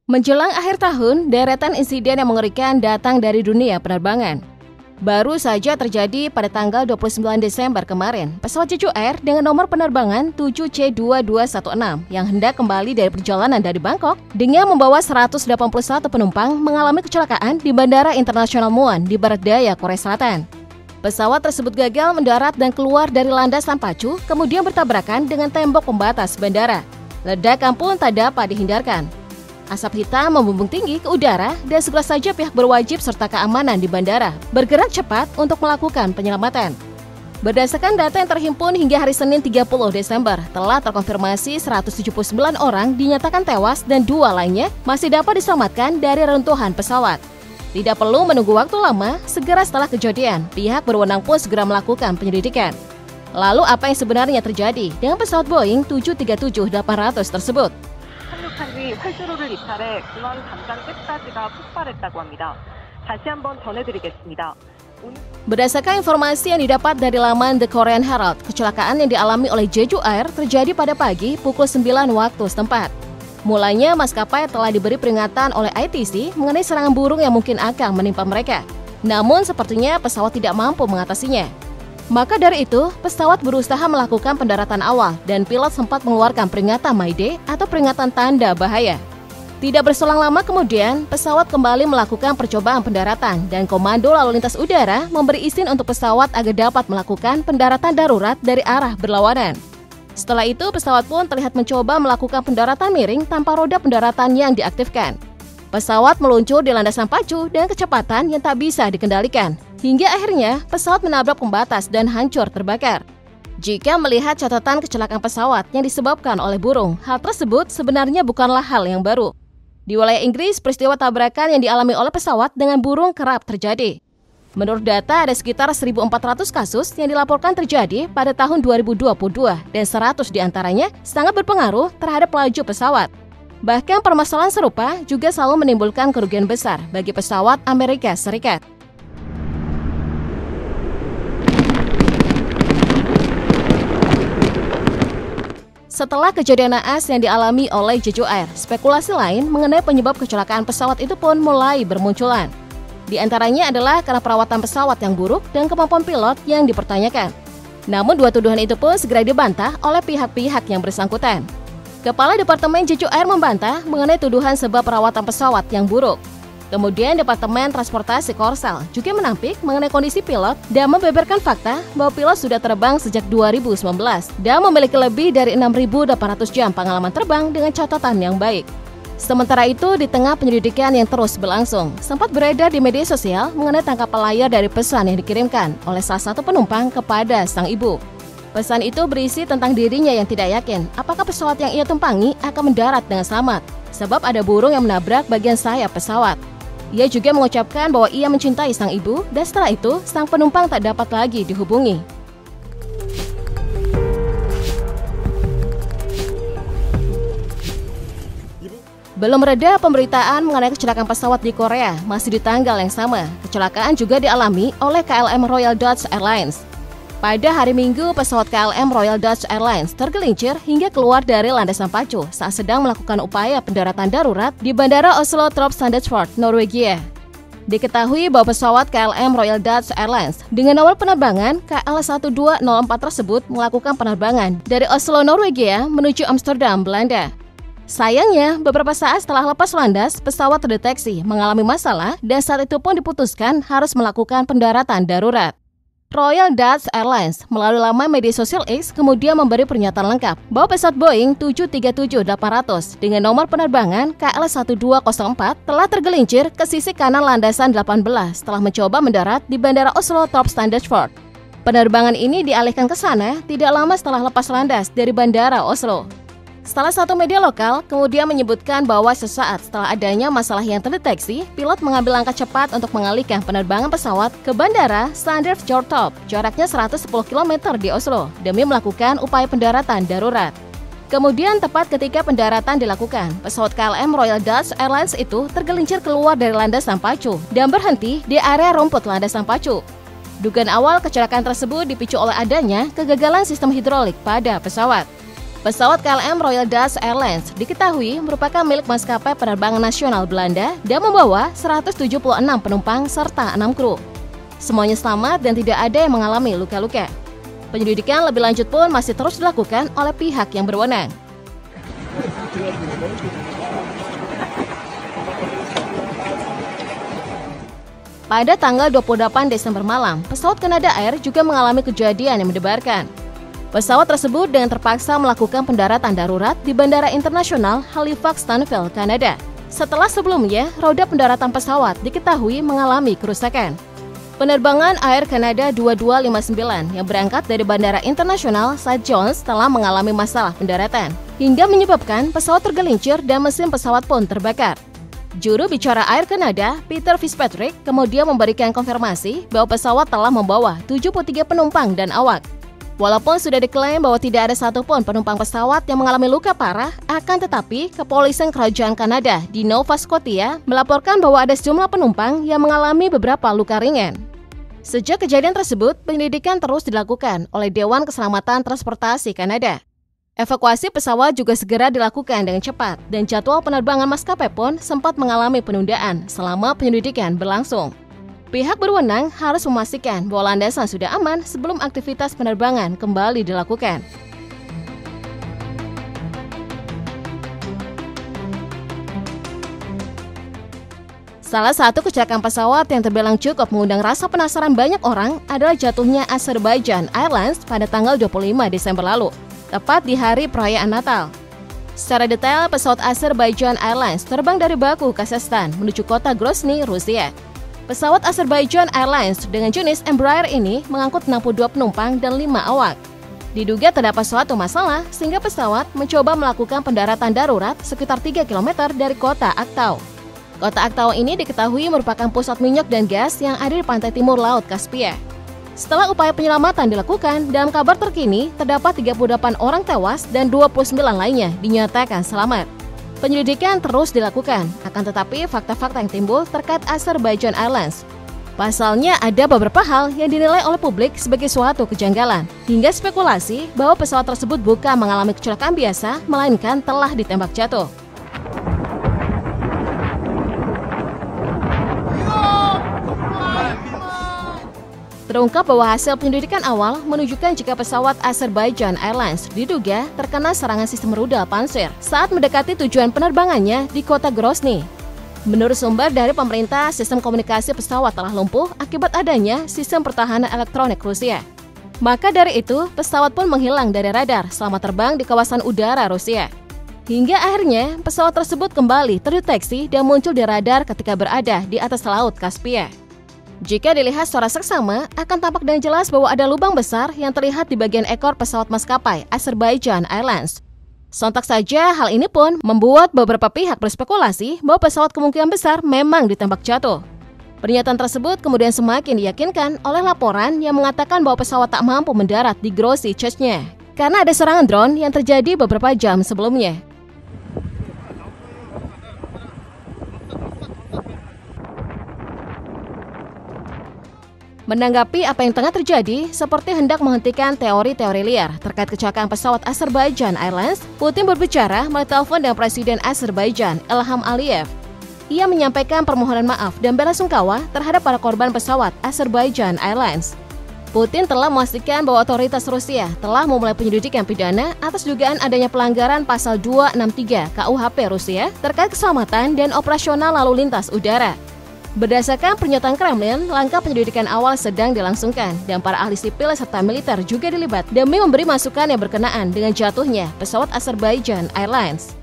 Menjelang akhir tahun, deretan insiden yang mengerikan datang dari dunia penerbangan. Baru saja terjadi pada tanggal 29 Desember kemarin, pesawat Jeju Air dengan nomor penerbangan 7C2216 yang hendak kembali dari perjalanan dari Bangkok dengan membawa 181 penumpang mengalami kecelakaan di Bandara Internasional Muan di barat daya Korea Selatan. Pesawat tersebut gagal mendarat dan keluar dari landasan pacu, kemudian bertabrakan dengan tembok pembatas bandara. Ledakan pun tak dapat dihindarkan. Asap hitam membumbung tinggi ke udara dan segera saja pihak berwajib serta keamanan di bandara bergerak cepat untuk melakukan penyelamatan. Berdasarkan data yang terhimpun hingga hari Senin 30 Desember, telah terkonfirmasi 179 orang dinyatakan tewas dan 2 lainnya masih dapat diselamatkan dari reruntuhan pesawat. Tidak perlu menunggu waktu lama, segera setelah kejadian, pihak berwenang pun segera melakukan penyelidikan. Lalu apa yang sebenarnya terjadi dengan pesawat Boeing 737-800 tersebut? 착륙한 뒤 활주로를 이탈해 군원 담장 끝까지가 폭발했다고 합니다. 다시 한번 전해드리겠습니다. Berdasarkan informasi yang didapat dari laman The Korean Herald, kecelakaan yang dialami oleh Jeju Air terjadi pada pagi pukul 9 waktu setempat. Mulanya maskapai telah diberi peringatan oleh ITC mengenai serangan burung yang mungkin akan menimpa mereka. Namun sepertinya pesawat tidak mampu mengatasinya. Maka dari itu, pesawat berusaha melakukan pendaratan awal dan pilot sempat mengeluarkan peringatan Mayday atau peringatan tanda bahaya. Tidak berselang lama kemudian, pesawat kembali melakukan percobaan pendaratan dan Komando Lalu Lintas Udara memberi izin untuk pesawat agar dapat melakukan pendaratan darurat dari arah berlawanan. Setelah itu, pesawat pun terlihat mencoba melakukan pendaratan miring tanpa roda pendaratan yang diaktifkan. Pesawat meluncur di landasan pacu dengan kecepatan yang tak bisa dikendalikan. Hingga akhirnya pesawat menabrak pembatas dan hancur terbakar. Jika melihat catatan kecelakaan pesawat yang disebabkan oleh burung, hal tersebut sebenarnya bukanlah hal yang baru. Di wilayah Inggris, peristiwa tabrakan yang dialami oleh pesawat dengan burung kerap terjadi. Menurut data, ada sekitar 1.400 kasus yang dilaporkan terjadi pada tahun 2022 dan 100 diantaranya sangat berpengaruh terhadap laju pesawat. Bahkan permasalahan serupa juga selalu menimbulkan kerugian besar bagi pesawat Amerika Serikat. Setelah kejadian naas yang dialami oleh Jeju Air, spekulasi lain mengenai penyebab kecelakaan pesawat itu pun mulai bermunculan. Di antaranya adalah karena perawatan pesawat yang buruk dan kemampuan pilot yang dipertanyakan. Namun dua tuduhan itu pun segera dibantah oleh pihak-pihak yang bersangkutan. Kepala Departemen Jeju Air membantah mengenai tuduhan sebab perawatan pesawat yang buruk. Kemudian Departemen Transportasi Korsel juga menampik mengenai kondisi pilot dan membeberkan fakta bahwa pilot sudah terbang sejak 2019 dan memiliki lebih dari 6.800 jam pengalaman terbang dengan catatan yang baik. Sementara itu, di tengah penyelidikan yang terus berlangsung, sempat beredar di media sosial mengenai tangkapan layar dari pesan yang dikirimkan oleh salah satu penumpang kepada sang ibu. Pesan itu berisi tentang dirinya yang tidak yakin apakah pesawat yang ia tumpangi akan mendarat dengan selamat, sebab ada burung yang menabrak bagian sayap pesawat. Ia juga mengucapkan bahwa ia mencintai sang ibu dan setelah itu sang penumpang tak dapat lagi dihubungi. Belum reda pemberitaan mengenai kecelakaan pesawat di Korea masih di tanggal yang sama. Kecelakaan juga dialami oleh KLM Royal Dutch Airlines. Pada hari Minggu, pesawat KLM Royal Dutch Airlines tergelincir hingga keluar dari landasan pacu saat sedang melakukan upaya pendaratan darurat di Bandara Oslo Torp Sandefjord, Norwegia. Diketahui bahwa pesawat KLM Royal Dutch Airlines dengan nomor penerbangan KL1204 tersebut melakukan penerbangan dari Oslo, Norwegia menuju Amsterdam, Belanda. Sayangnya, beberapa saat setelah lepas landas, pesawat terdeteksi mengalami masalah dan saat itu pun diputuskan harus melakukan pendaratan darurat. Royal Dutch Airlines melalui laman media sosial X kemudian memberi pernyataan lengkap bahwa pesawat Boeing 737-800 dengan nomor penerbangan KL1204 telah tergelincir ke sisi kanan landasan 18 setelah mencoba mendarat di Bandara Oslo Torp Sandefjord. Penerbangan ini dialihkan ke sana tidak lama setelah lepas landas dari Bandara Oslo. Salah satu media lokal kemudian menyebutkan bahwa sesaat setelah adanya masalah yang terdeteksi, pilot mengambil langkah cepat untuk mengalihkan penerbangan pesawat ke Bandara Sandefjord Torp, jaraknya 110 km di Oslo, demi melakukan upaya pendaratan darurat. Kemudian tepat ketika pendaratan dilakukan, pesawat KLM Royal Dutch Airlines itu tergelincir keluar dari landasan pacu dan berhenti di area rumput landasan pacu. Dugaan awal kecelakaan tersebut dipicu oleh adanya kegagalan sistem hidrolik pada pesawat. Pesawat KLM Royal Dutch Airlines diketahui merupakan milik maskapai penerbangan nasional Belanda dan membawa 176 penumpang serta 6 kru. Semuanya selamat dan tidak ada yang mengalami luka-luka. Penyelidikan lebih lanjut pun masih terus dilakukan oleh pihak yang berwenang. Pada tanggal 28 Desember malam, pesawat Canada Air juga mengalami kejadian yang mendebarkan. Pesawat tersebut dengan terpaksa melakukan pendaratan darurat di Bandara Internasional Halifax-Stanfield, Kanada. Setelah sebelumnya, roda pendaratan pesawat diketahui mengalami kerusakan. Penerbangan Air Canada 2259 yang berangkat dari Bandara Internasional St. John's telah mengalami masalah pendaratan, hingga menyebabkan pesawat tergelincir dan mesin pesawat pun terbakar. Juru bicara Air Canada, Peter Fitzpatrick, kemudian memberikan konfirmasi bahwa pesawat telah membawa 73 penumpang dan awak. Walaupun sudah diklaim bahwa tidak ada satupun penumpang pesawat yang mengalami luka parah, akan tetapi Kepolisian Kerajaan Kanada di Nova Scotia melaporkan bahwa ada sejumlah penumpang yang mengalami beberapa luka ringan. Sejak kejadian tersebut, penyelidikan terus dilakukan oleh Dewan Keselamatan Transportasi Kanada. Evakuasi pesawat juga segera dilakukan dengan cepat dan jadwal penerbangan maskapai pun sempat mengalami penundaan selama penyelidikan berlangsung. Pihak berwenang harus memastikan bahwa landasan sudah aman sebelum aktivitas penerbangan kembali dilakukan. Salah satu kecelakaan pesawat yang terbilang cukup mengundang rasa penasaran banyak orang adalah jatuhnya Azerbaijan Airlines pada tanggal 25 Desember lalu, tepat di hari perayaan Natal. Secara detail, pesawat Azerbaijan Airlines terbang dari Baku, Kazakhstan menuju kota Grozny, Rusia. Pesawat Azerbaijan Airlines dengan jenis Embraer ini mengangkut 62 penumpang dan 5 awak. Diduga terdapat suatu masalah sehingga pesawat mencoba melakukan pendaratan darurat sekitar 3 km dari kota Aktau. Kota Aktau ini diketahui merupakan pusat minyak dan gas yang ada di pantai timur Laut Kaspia. Setelah upaya penyelamatan dilakukan, dalam kabar terkini terdapat 38 orang tewas dan 29 lainnya dinyatakan selamat. Penyelidikan terus dilakukan, akan tetapi fakta-fakta yang timbul terkait Azerbaijan Airlines. Pasalnya ada beberapa hal yang dinilai oleh publik sebagai suatu kejanggalan, hingga spekulasi bahwa pesawat tersebut bukan mengalami kecelakaan biasa, melainkan telah ditembak jatuh. Terungkap bahwa hasil penyelidikan awal menunjukkan jika pesawat Azerbaijan Airlines diduga terkena serangan sistem rudal Panzer saat mendekati tujuan penerbangannya di kota Grozny. Menurut sumber dari pemerintah, sistem komunikasi pesawat telah lumpuh akibat adanya sistem pertahanan elektronik Rusia. Maka dari itu, pesawat pun menghilang dari radar selama terbang di kawasan udara Rusia. Hingga akhirnya, pesawat tersebut kembali terdeteksi dan muncul di radar ketika berada di atas Laut Kaspia. Jika dilihat secara seksama, akan tampak dengan jelas bahwa ada lubang besar yang terlihat di bagian ekor pesawat maskapai Azerbaijan Airlines. Sontak saja, hal ini pun membuat beberapa pihak berspekulasi bahwa pesawat kemungkinan besar memang ditembak jatuh. Pernyataan tersebut kemudian semakin diyakinkan oleh laporan yang mengatakan bahwa pesawat tak mampu mendarat di Grozny, Chechnya, karena ada serangan drone yang terjadi beberapa jam sebelumnya. Menanggapi apa yang tengah terjadi, seperti hendak menghentikan teori-teori liar terkait kecelakaan pesawat Azerbaijan Airlines, Putin berbicara melalui telepon dengan Presiden Azerbaijan, Ilham Aliyev. Ia menyampaikan permohonan maaf dan bela sungkawa terhadap para korban pesawat Azerbaijan Airlines. Putin telah memastikan bahwa otoritas Rusia telah memulai penyelidikan pidana atas dugaan adanya pelanggaran pasal 263 KUHP Rusia terkait keselamatan dan operasional lalu lintas udara. Berdasarkan pernyataan Kremlin, langkah penyelidikan awal sedang dilangsungkan dan para ahli sipil serta militer juga dilibat demi memberi masukan yang berkenaan dengan jatuhnya pesawat Azerbaijan Airlines.